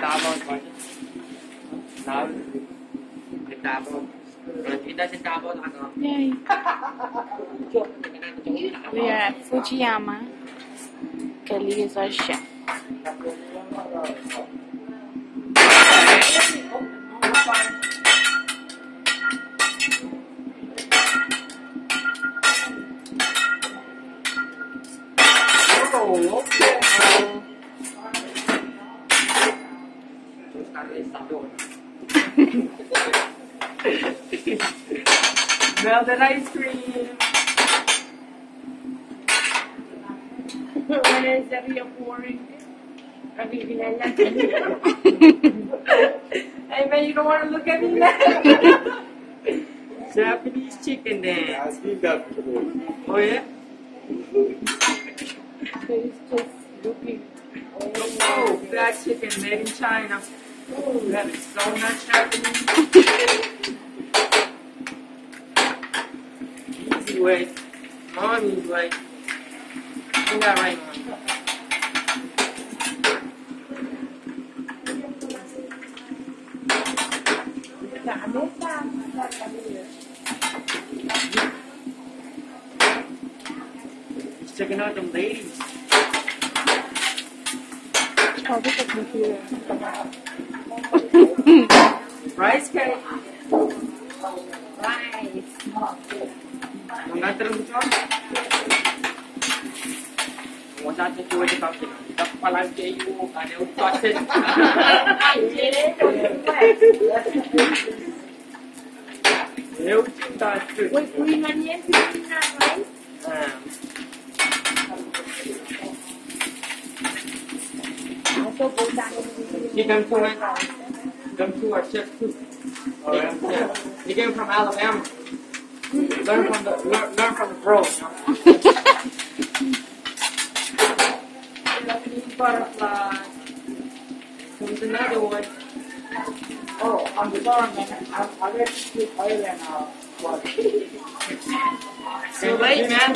centavos, centavos. Kita centavos ano? Yay. We are at Fujiyama. Kelly is our chef. Melted ice cream. When is that you're pouring? Hey man, you don't want to look at me now. Japanese chicken there. I've seen that before. Oh yeah? He's just looking. Oh, that chicken made in China. That is so not Japanese. Easy way. Mommy's way. You got right, Mom. He's checking out them ladies. Probably the computer. Rice cake. Rice. Mga terus Mau saja cuci di kafe. Tak palang kayu, ada upasin. Eu cinta tu. Wait, kulingannya sih rice. Atau bosan. He comes to our chef too. Oh, yeah. He came from Alabama. Learn from the pros. Butterfly. Comes another one. Oh, on the farm, man, I read to Thailand what? Too late, man.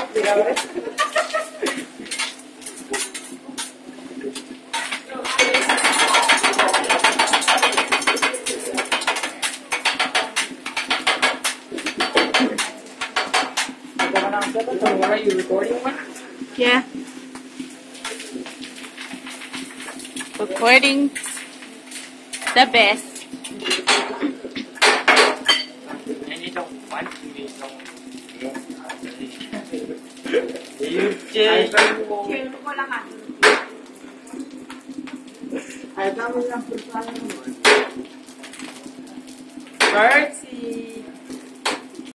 So what are you recording one? Yeah. Recording the best. And you don't want to be so. You just. I thought we were going to Birdsie.